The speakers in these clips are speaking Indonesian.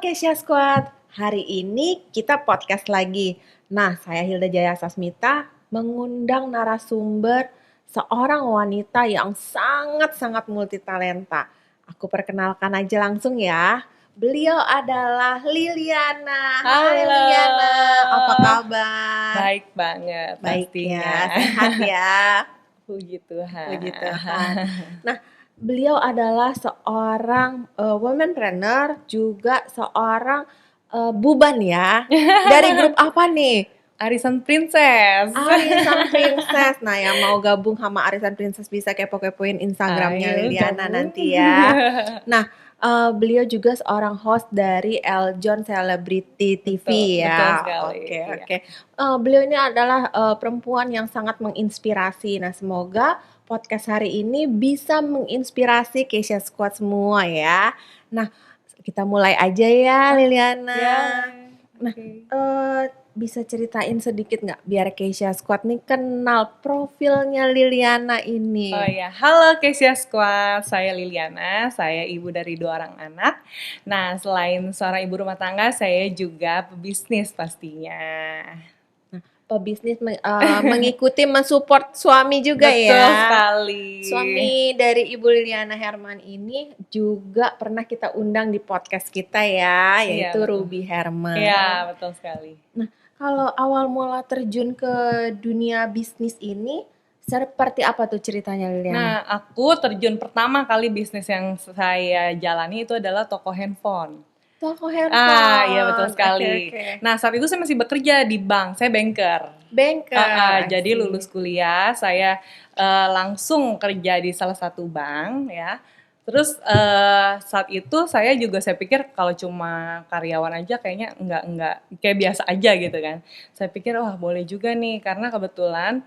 Kesha Squad, hari ini kita podcast lagi. Nah, saya Hilda Jaya Sasmita mengundang narasumber seorang wanita yang sangat-sangat multitalenta. Aku perkenalkan aja langsung ya. Beliau adalah Liliana. Hai Halo, Liliana, apa kabar? baik banget Baik pastinya. ya, sehat ya. Puji Tuhan. Puji Tuhan. Nah, beliau adalah seorang womanpreneur, juga seorang buban ya. Dari grup apa nih? Arisan Princess. Arisan Princess. Nah, yang mau gabung sama Arisan Princess bisa kepo-kepoin Instagramnya Ayo Liliana gabung. nanti ya. Nah, beliau juga seorang host dari Eljon Celebrity TV Betul ya. sekali. Oke, Iya. oke. Beliau ini adalah perempuan yang sangat menginspirasi. Nah, semoga podcast hari ini bisa menginspirasi Kesha Squad semua ya. Nah, kita mulai aja ya Liliana. Ya. Nah, Oke. bisa ceritain sedikit nggak biar Kesha Squad nih kenal profilnya Liliana ini? Oh ya, halo Kesha Squad, saya Liliana, saya ibu dari 2 orang anak. Nah, selain seorang ibu rumah tangga, saya juga pebisnis pastinya. Pebisnis mengikuti mensupport suami juga Betul ya. sekali. Suami dari Ibu Liliana Herman ini juga pernah kita undang di podcast kita ya, Iya, yaitu betul. Ruby Herman. Iya, betul sekali. Nah, kalau awal mula terjun ke dunia bisnis ini, seperti apa tuh ceritanya Liliana? Nah, aku terjun pertama kali bisnis yang saya jalani itu adalah toko handphone. Toko handphone. Iya betul sekali. Oke. Nah, saat itu saya masih bekerja di bank, saya banker. Banker. Jadi I see. lulus kuliah, saya langsung kerja di salah satu bank ya. Terus saat itu saya pikir kalau cuma karyawan aja kayaknya enggak kayak biasa aja gitu kan. Saya pikir wah boleh juga nih karena kebetulan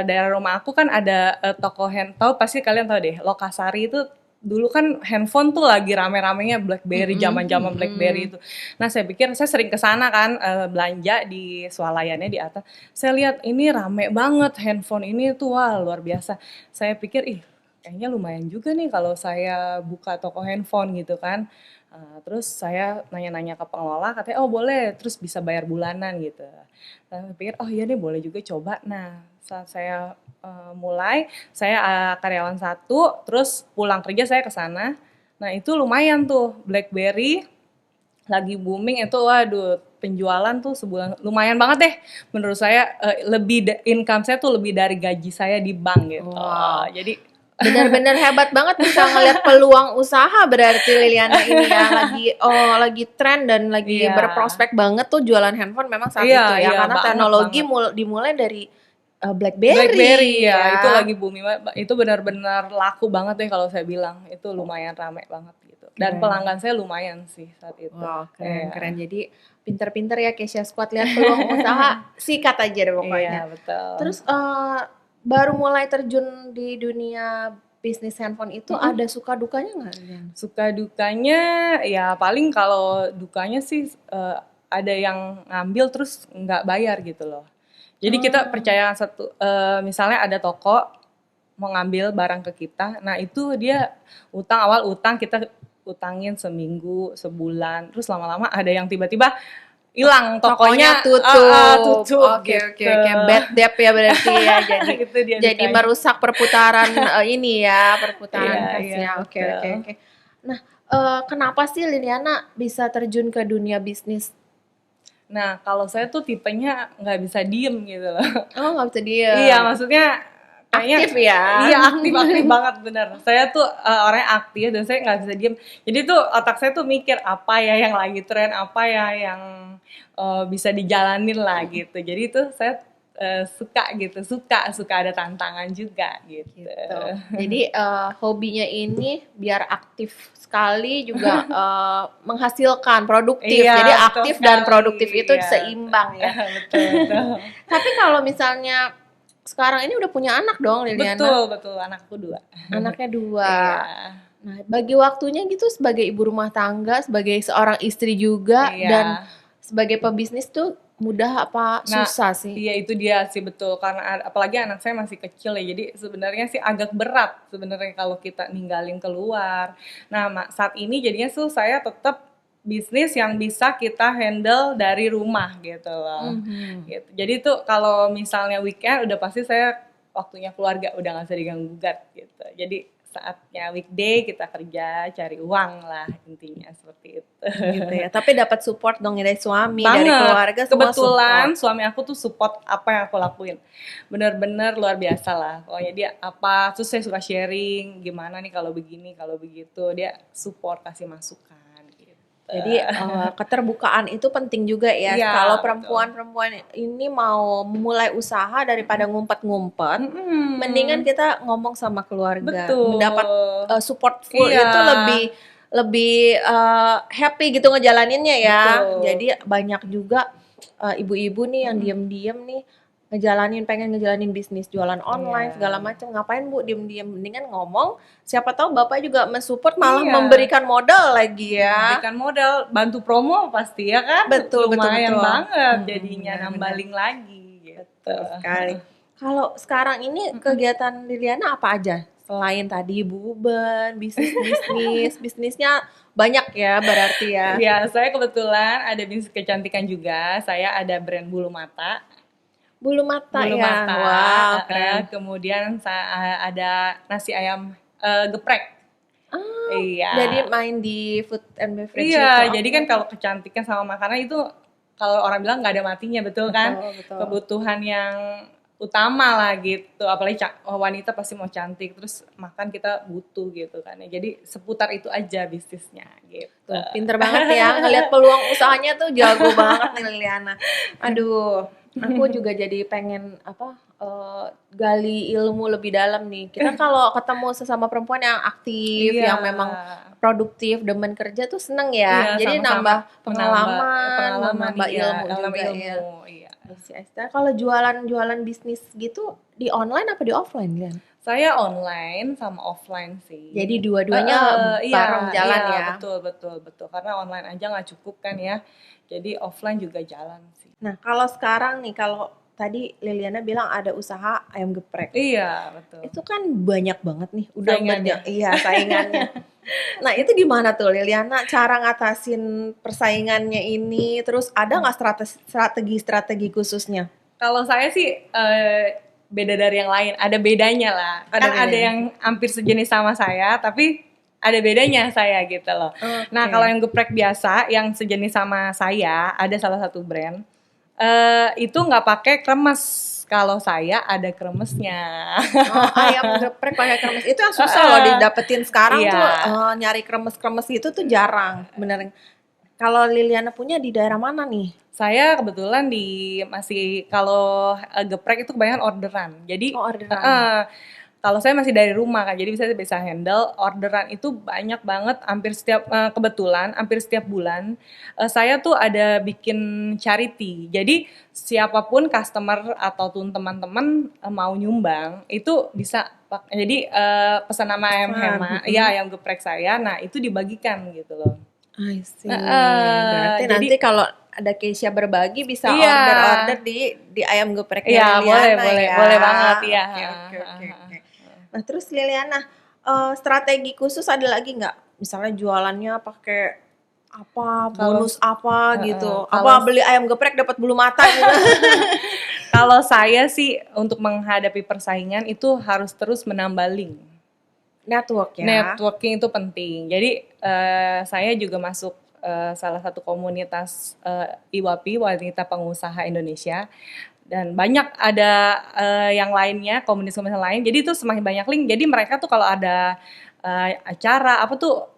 daerah rumah aku kan ada toko tahu pasti kalian tahu deh Lokasari itu dulu kan handphone tuh lagi rame-ramenya BlackBerry, zaman-zaman BlackBerry itu. Nah, saya pikir saya sering ke sana kan belanja di swalayannya di atas. Saya lihat ini rame banget handphone ini tuh wah luar biasa. Saya pikir ih kayaknya lumayan juga nih kalau saya buka toko handphone gitu kan. Terus saya nanya-nanya ke pengelola katanya oh boleh terus bisa bayar bulanan gitu. Saya pikir oh iya nih boleh juga coba. Nah, saat saya mulai saya karyawan 1 terus pulang kerja saya ke sana. Nah, itu lumayan tuh BlackBerry lagi booming itu waduh penjualan tuh sebulan lumayan banget deh menurut saya income saya tuh lebih dari gaji saya di bank gitu. Wow. Jadi Benar-benar hebat banget bisa ngelihat peluang usaha berarti Liliana ini ya lagi tren dan lagi Iya. berprospek banget tuh jualan handphone memang saat Iya, itu ya iya, karena banget, teknologi banget. dimulai dari BlackBerry BlackBerry ya, ya. itu lagi booming banget. Itu benar-benar laku banget deh kalau saya bilang. Itu lumayan rame banget gitu. Dan Keren. pelanggan saya lumayan sih saat itu. Wow, keren Iya. keren. Jadi pinter-pinter ya Kesha Squad lihat peluang usaha sikat aja deh pokoknya. Iya, betul. Terus baru mulai terjun di dunia bisnis handphone itu ada suka dukanya nggak? Suka dukanya ya paling kalau dukanya sih ada yang ngambil terus nggak bayar gitu loh. Jadi kita percaya misalnya ada toko mau ngambil barang ke kita, nah itu dia awal utang kita utangin seminggu, sebulan, terus lama-lama ada yang tiba-tiba hilang tokonya tutup. Oke, gitu. bad debt ya berarti ya. Itu dia Jadi dukanya. merusak perputaran ini ya, perputaran Iya, kas iya, ya. Oke. betul. Nah, kenapa sih Liliana bisa terjun ke dunia bisnis? Nah, kalau saya tuh tipenya nggak bisa diem gitu loh. Oh, nggak bisa diem. Iya, maksudnya kayaknya Aktif ya? Iya, aktif banget bener. Saya tuh orangnya aktif dan saya nggak bisa diem. Jadi tuh otak saya tuh mikir apa ya yang lagi tren, apa ya yang bisa dijalanin lah gitu. Jadi tuh saya suka ada tantangan juga gitu. Jadi hobinya ini biar aktif sekali juga menghasilkan produktif. Iya, Jadi betul aktif dan sekali. produktif itu Iya. seimbang ya. Betul. Tapi kalau misalnya sekarang ini udah punya anak dong Liliana. Betul. Anakku 2. Anaknya 2. Iya. Nah, bagi waktunya gitu sebagai ibu rumah tangga, sebagai seorang istri juga, Iya. dan sebagai pebisnis tuh mudah apa susah sih? Iya itu dia sih betul karena apalagi anak saya masih kecil ya jadi sebenarnya sih agak berat sebenarnya kalau kita ninggalin keluar. Nah saat ini jadinya tuh saya tetap bisnis yang bisa kita handle dari rumah gitu loh. Gitu. Jadi tuh kalau misalnya weekend udah pasti saya waktunya keluarga, udah nggak usah diganggu gugat gitu. Jadi saatnya weekday kita kerja cari uang lah, intinya seperti itu. Gitu ya. Tapi dapat support dong dari suami, dari Banget. keluarga semua Kebetulan support. suami aku tuh support apa yang aku lakuin. Bener-bener luar biasa lah. Pokoknya dia apa, terus saya suka sharing, gimana nih kalau begini, kalau begitu. Dia support, kasih masukan gitu. Jadi keterbukaan itu penting juga ya. Iya, Kalau betul. perempuan-perempuan ini mau mulai usaha daripada ngumpet-ngumpet, mendingan kita ngomong sama keluarga, Betul. mendapat support full Iya. itu lebih happy gitu ngejalaninnya ya. Betul. Jadi banyak juga ibu-ibu nih yang diem-diem nih pengen ngejalanin bisnis jualan online Iya. segala macam. Ngapain Bu diem-diem? Mendingan ngomong. Siapa tahu Bapak juga mensupport malah Iya. memberikan modal lagi ya. Berikan modal, bantu promo pasti ya kan? Betul, Lumayan betul. banget jadinya benar, nambah link lagi gitu. Sekali. Kalau sekarang ini kegiatan Liliana apa aja? Selain tadi buben, bisnisnya banyak ya berarti ya. Ya, saya kebetulan ada bisnis kecantikan juga. Saya ada brand bulu mata. Bulu mata Bulu ya. mata. Wow, keren. Kemudian ada nasi ayam geprek. Iya. Jadi main di food and beverage Iya, itu. jadi kan kalau kecantikan sama makanan itu kalau orang bilang nggak ada matinya, betul kan? Betul. Kebutuhan yang utama lah gitu. Apalagi wanita pasti mau cantik, terus makan kita butuh gitu kan. Jadi seputar itu aja bisnisnya gitu. Tuh, pinter banget ya ngelihat peluang usahanya tuh jago banget nih Liliana. Aduh, aku juga jadi pengen gali ilmu lebih dalam nih. Kita kalau ketemu sesama perempuan yang aktif, Iya. yang memang produktif, demen kerja tuh seneng ya. Iya, Jadi sama-sama nambah pengalaman, menambah iya, ilmu dalam juga ilmu, ya. iya. Si Esther, kalau jualan bisnis gitu di online apa di offline Lian? Saya online sama offline sih. Jadi dua-duanya bareng jalan iya, ya. Betul. Karena online aja nggak cukup kan ya. Jadi offline juga jalan sih. Nah, kalau sekarang nih, kalau tadi Liliana bilang ada usaha ayam geprek. Iya, betul. Itu kan banyak banget nih, udah Saingannya. Iya, saingannya. Nah, itu gimana tuh Liliana cara ngatasin persaingannya ini? Terus ada nggak strategi khususnya? Kalau saya sih beda dari yang lain, ada bedanya lah. Ada bedanya. yang hampir sejenis sama saya, tapi ada bedanya saya gitu loh. Nah, kalau yang geprek biasa, yang sejenis sama saya, ada salah satu brand, itu nggak pakai kremes. Kalau saya ada kremesnya. Ayam geprek pakai kremes itu yang susah loh didapetin sekarang Iya. tuh nyari kremes itu tuh jarang, bener. Kalau Liliana punya di daerah mana nih? Saya kebetulan masih kalau geprek itu kebanyakan orderan. Jadi orderan. kalau saya masih dari rumah kan, jadi saya bisa handle orderan itu banyak banget. Hampir setiap bulan saya tuh ada bikin charity. Jadi siapapun customer ataupun teman-teman mau nyumbang itu bisa. Jadi pesan nama ayam hema, ya ayam geprek saya. Nah itu dibagikan gitu loh. I see. Berarti nanti kalau ada Keisha berbagi bisa order di ayam gepreknya Liliana ya. Boleh banget ya. Oke. Nah terus Liliana, strategi khusus ada lagi nggak? Misalnya jualannya pakai apa, bonus apa gitu? Apa beli ayam geprek dapat bulu mata gitu? Kalau saya sih untuk menghadapi persaingan itu harus terus menambah link. Network ya. Networking itu penting. Jadi saya juga masuk salah satu komunitas IWAPI, Wanita Pengusaha Indonesia. Dan banyak ada yang lainnya, komunitas lain. Jadi itu semakin banyak link. Jadi mereka tuh kalau ada acara apa tuh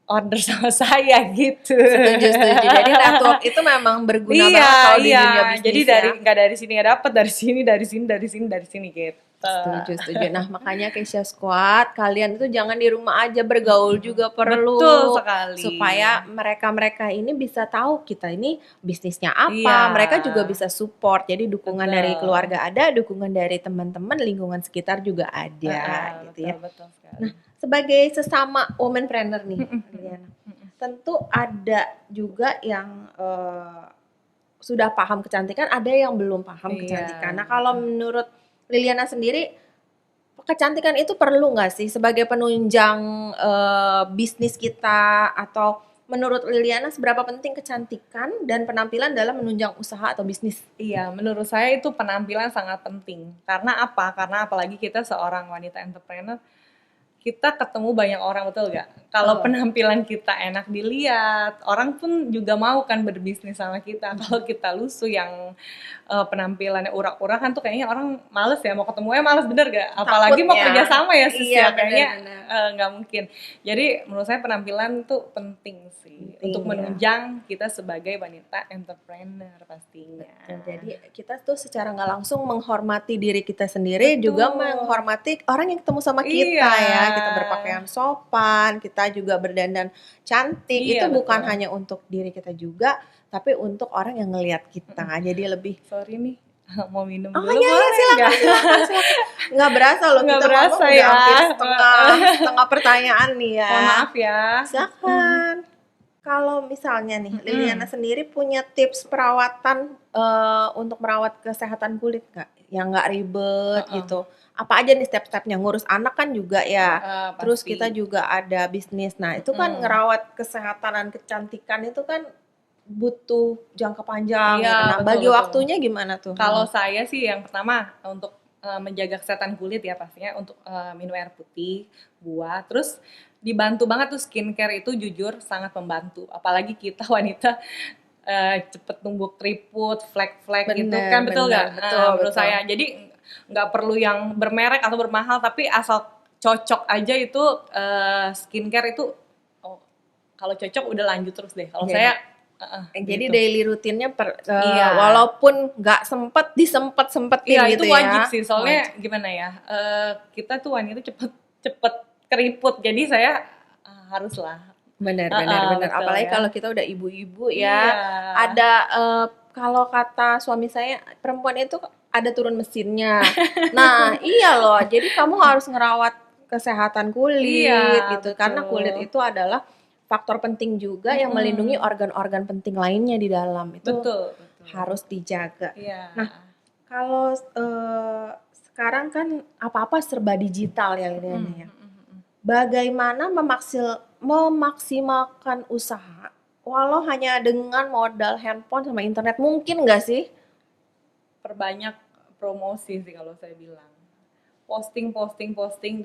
order sama saya gitu. Setuju. Jadi network itu memang berguna banget kalau di dunia bisnis. Jadi nggak dari sini nggak dapat, dari sini gitu. Setuju. Nah makanya Keisha Squad, kalian itu jangan di rumah aja, bergaul juga perlu. Betul sekali. Supaya mereka ini bisa tahu kita ini bisnisnya apa. Mereka juga bisa support. Jadi dukungan dari keluarga ada, dukungan dari teman-teman, lingkungan sekitar juga ada. Gitu ya. Betul sekali. Nah sebagai sesama womanpreneur nih, Liliana, tentu ada juga yang sudah paham kecantikan, ada yang belum paham kecantikan. Nah kalau menurut Liliana sendiri, kecantikan itu perlu nggak sih sebagai penunjang bisnis kita atau menurut Liliana seberapa penting kecantikan dan penampilan dalam menunjang usaha atau bisnis? Iya, menurut saya itu penampilan sangat penting. Karena apa? Karena apalagi kita seorang wanita entrepreneur, kita ketemu banyak orang, betul gak? Kalau penampilan kita enak dilihat, orang pun juga mau kan berbisnis sama kita. Kalau kita lusuh yang penampilannya urak-urakan tuh kayaknya orang males ya, mau ketemunya males, bener gak? Apalagi Takut mau ya. kerja sama ya sis Iya, ya, kayaknya benar-benar. nggak mungkin. Jadi menurut saya penampilan tuh penting sih untuk ya. menunjang kita sebagai wanita entrepreneur pastinya. Jadi kita tuh secara nggak langsung menghormati diri kita sendiri, juga menghormati orang yang ketemu sama kita ya. Kita berpakaian sopan, kita juga berdandan cantik. Iya, Itu bukan betul. hanya untuk diri kita juga, tapi untuk orang yang ngelihat kita. Jadi lebih Sorry nih, mau minum Oh dulu iya, boleh silakan, nggak? silakan. Nggak berasa loh, Nggak kita berasa ngomong udah ya. hampir setengah pertanyaan nih ya. Mohon maaf ya. Silakan. Kalau misalnya nih, Liliana sendiri punya tips perawatan untuk merawat kesehatan kulit nggak? Yang nggak ribet gitu. Apa aja nih step-stepnya? Ngurus anak kan juga ya. Terus Pasti. kita juga ada bisnis. Nah itu kan ngerawat kesehatan dan kecantikan itu kan butuh jangka panjang. Iya, gitu. Nah betul, bagi betul. waktunya gimana tuh? Kalau saya sih yang pertama untuk menjaga kesehatan kulit ya pastinya untuk minum air putih, buah, terus dibantu banget tuh skincare itu jujur sangat membantu. Apalagi kita wanita cepet tumbuh keriput, flek-flek gitu Bener, kan, betul bener, nggak? betul, Menurut betul. saya, jadi nggak perlu yang bermerek atau bermahal, tapi asal cocok aja itu skincare itu, oh, kalau cocok udah lanjut terus deh. Kalau Jadi- saya Jadi gitu. daily rutinnya Iya. walaupun nggak sempet disempet-sempetin Iya, gitu itu ya. wajib sih. Soalnya gimana ya? Kita tuh wanita cepet keriput. Jadi saya haruslah. Bener. Betul Apalagi ya. kalau kita udah ibu-ibu ya. Iya. Ada kalau kata suami saya, perempuan itu ada turun mesinnya. Nah iya loh. Jadi kamu harus ngerawat kesehatan kulit Iya, gitu. betul. Karena kulit itu adalah faktor penting juga yang melindungi organ-organ penting lainnya di dalam. Itu Betul. harus dijaga. Iya. Nah, kalau sekarang kan apa-apa serba digital ya Liliana ya. Bagaimana memaksimalkan usaha walau hanya dengan modal handphone sama internet, mungkin nggak sih? Perbanyak promosi sih kalau saya bilang. Posting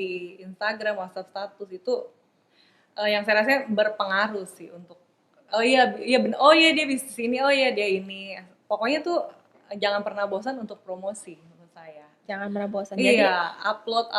di Instagram, WhatsApp status itu yang saya rasa berpengaruh sih untuk oh iya dia bisnis ini, oh iya dia ini. Pokoknya tuh jangan pernah bosan untuk promosi menurut saya. Jangan pernah bosan. Jadi Iya, upload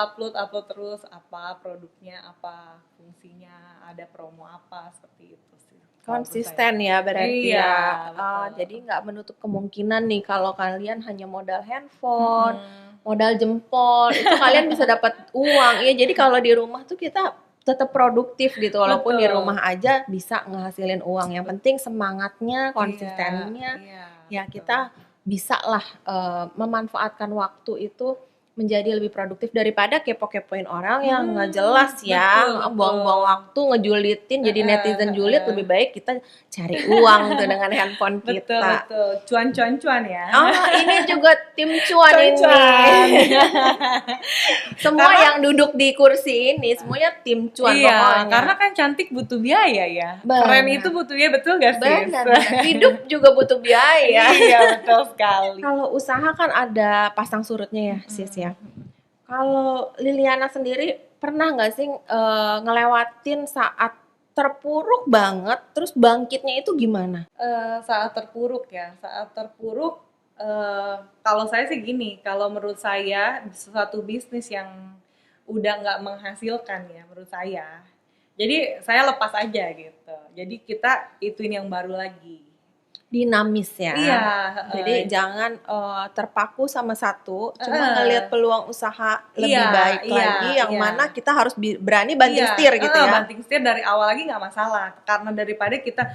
terus apa produknya, apa fungsinya, ada promo apa seperti itu sih. konsisten ya berarti Iya, ya. betul. Jadi nggak menutup kemungkinan nih kalau kalian hanya modal handphone, modal jempol, itu kalian bisa dapat uang. Ya jadi kalau di rumah tuh kita tetap produktif gitu, walaupun di Betul. rumah aja bisa ngehasilin uang. Yang penting semangatnya, konsistennya. Iya, Ya betul. kita bisa lah memanfaatkan waktu itu menjadi lebih produktif daripada kepo-kepoin orang yang nggak jelas ya, betul. buang-buang waktu ngejulitin jadi netizen julid. Lebih baik kita cari uang tuh dengan handphone Betul, kita. betul. Cuan ya. Ini juga tim cuan Cuan. ini. Semua yang duduk di kursi ini semuanya tim cuan Iya, pokoknya. karena kan cantik butuh biaya ya. Benar. Keren itu butuh biaya, betul gak sih? Benar. Hidup juga butuh biaya. Iya, betul sekali. Kalau usaha kan ada pasang surutnya ya, sis ya. Kalau Liliana sendiri pernah nggak sih ngelewatin saat terpuruk banget, terus bangkitnya itu gimana? Saat terpuruk ya, kalau saya sih gini, kalau menurut saya suatu bisnis yang udah nggak menghasilkan ya menurut saya, jadi saya lepas aja gitu. Jadi kita ituin yang baru lagi. Dinamis ya. Iya. Jadi jangan terpaku sama satu, cuma ngelihat peluang usaha lebih Iya, baik iya, lagi, yang iya. mana kita harus berani banting Iya, setir gitu ya. Banting setir dari awal lagi nggak masalah, karena daripada kita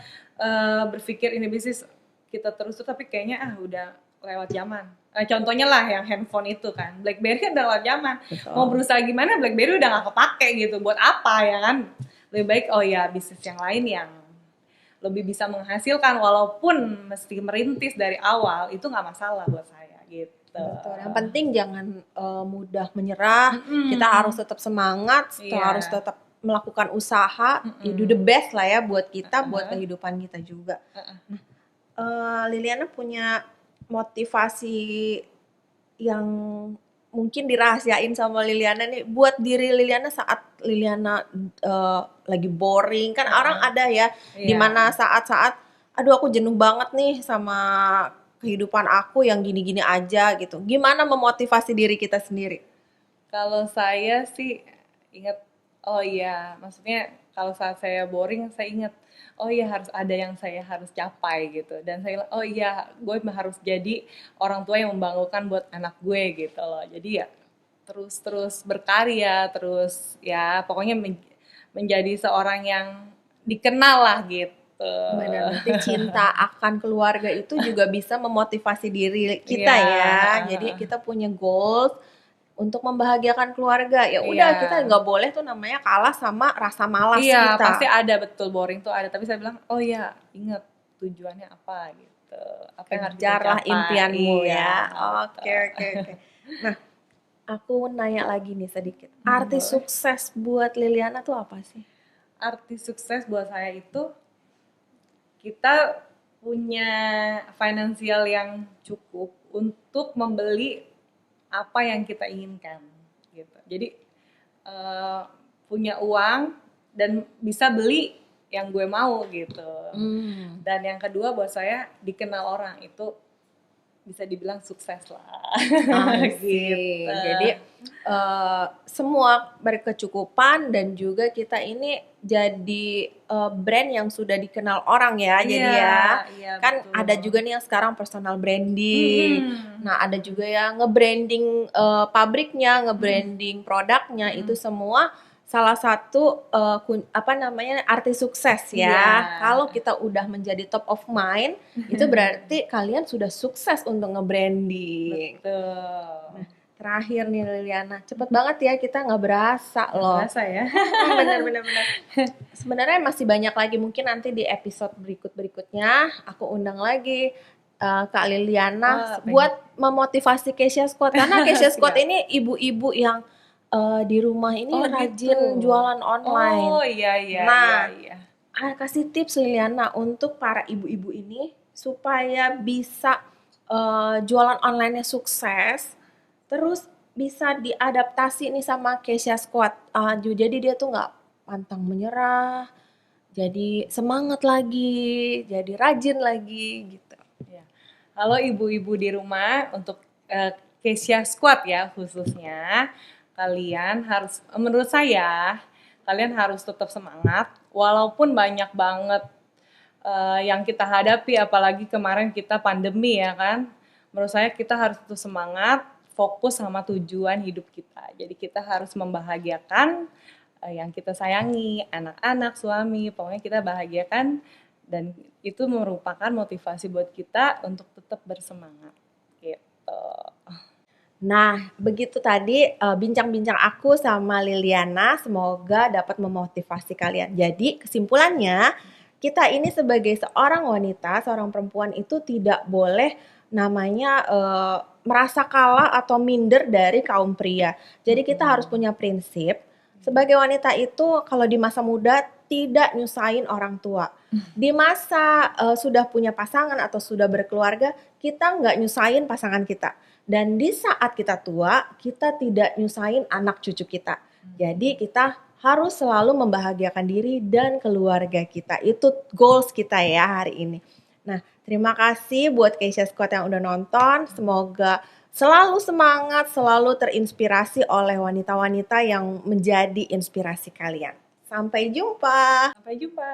berpikir ini bisnis kita terus tuh tapi kayaknya udah lewat zaman. Contohnya lah yang handphone itu kan, BlackBerry kan udah lewat zaman. Betul. Mau berusaha gimana, BlackBerry udah nggak kepake gitu. Buat apa ya kan? Lebih baik bisnis yang lain yang lebih bisa menghasilkan, walaupun mesti merintis dari awal itu nggak masalah buat saya gitu. Betul. Yang penting jangan mudah menyerah. Kita harus tetap semangat, Iya. harus tetap melakukan usaha, do the best lah ya buat kita, buat kehidupan kita juga. Liliana punya motivasi yang mungkin dirahasiain sama Liliana nih buat diri Liliana saat Liliana lagi boring, kan orang ada ya dimana saat-saat aduh aku jenuh banget nih sama kehidupan aku yang gini-gini aja gitu. Gimana memotivasi diri kita sendiri? Kalau saya sih ingat, oh iya, maksudnya kalau saat saya boring, saya ingat, oh iya harus ada yang saya harus capai gitu. Dan saya, oh iya, gue harus jadi orang tua yang membanggakan buat anak gue gitu loh. Jadi ya terus berkarya, terus ya pokoknya menjadi seorang yang dikenal lah gitu. Benar, berarti cinta akan keluarga itu juga bisa memotivasi diri kita ya. Jadi kita punya goals untuk membahagiakan keluarga. Ya udah kita nggak boleh tuh namanya kalah sama rasa malas kita. Iya, pasti ada, betul, boring tuh ada. Tapi saya bilang, oh iya, ingat tujuannya apa gitu. Apa yang harus Kejarlah impianmu ya. Oke. Nah, aku nanya lagi nih sedikit. Arti sukses buat Liliana tuh apa sih? Arti sukses buat saya itu kita punya finansial yang cukup untuk membeli apa yang kita inginkan gitu. Jadi punya uang dan bisa beli yang gue mau gitu. Dan yang kedua buat saya dikenal orang itu bisa dibilang sukses lah. Gitu. Jadi semua berkecukupan dan juga kita ini jadi brand yang sudah dikenal orang ya. Jadi kan betul. Ada juga nih yang sekarang personal branding. Nah ada juga yang nge-branding pabriknya, nge-branding produknya, itu semua salah satu arti sukses ya. Kalau kita udah menjadi top of mind, itu berarti kalian sudah sukses untuk nge-branding. Betul. Nah, terakhir nih Liliana, cepet banget ya, kita nggak berasa loh. Berasa ya. Bener. Sebenarnya masih banyak lagi, mungkin nanti di episode berikutnya aku undang lagi Kak Liliana buat memotivasi Kesha Squad, karena Kesha Squad ini ibu-ibu yang di rumah ini rajin jualan online. Oh iya. Nah, kasih tips Liliana untuk para ibu-ibu ini supaya bisa jualan online-nya sukses, terus bisa diadaptasi nih sama Kesha Squad. Jadi dia tuh nggak pantang menyerah, jadi semangat lagi, jadi rajin lagi gitu. Ya. Halo ibu-ibu di rumah, untuk Kesha Squad ya khususnya. Kalian harus, menurut saya, kalian harus tetap semangat, walaupun banyak banget yang kita hadapi, apalagi kemarin kita pandemi ya kan. Menurut saya kita harus tetap semangat, fokus sama tujuan hidup kita. Jadi kita harus membahagiakan yang kita sayangi, anak-anak, suami, pokoknya kita bahagiakan, dan itu merupakan motivasi buat kita untuk tetap bersemangat gitu. Nah, begitu tadi bincang-bincang aku sama Liliana, semoga dapat memotivasi kalian. Jadi kesimpulannya, kita ini sebagai seorang wanita, seorang perempuan itu tidak boleh namanya merasa kalah atau minder dari kaum pria. Jadi kita harus punya prinsip, sebagai wanita itu kalau di masa muda tidak nyusahin orang tua. Di masa sudah punya pasangan atau sudah berkeluarga, kita nggak nyusahin pasangan kita. Dan di saat kita tua, kita tidak nyusahin anak cucu kita. Jadi kita harus selalu membahagiakan diri dan keluarga kita. Itu goals kita ya hari ini. Nah, terima kasih buat Kesha Squad yang udah nonton. Semoga selalu semangat, selalu terinspirasi oleh wanita-wanita yang menjadi inspirasi kalian. Sampai jumpa. Sampai jumpa.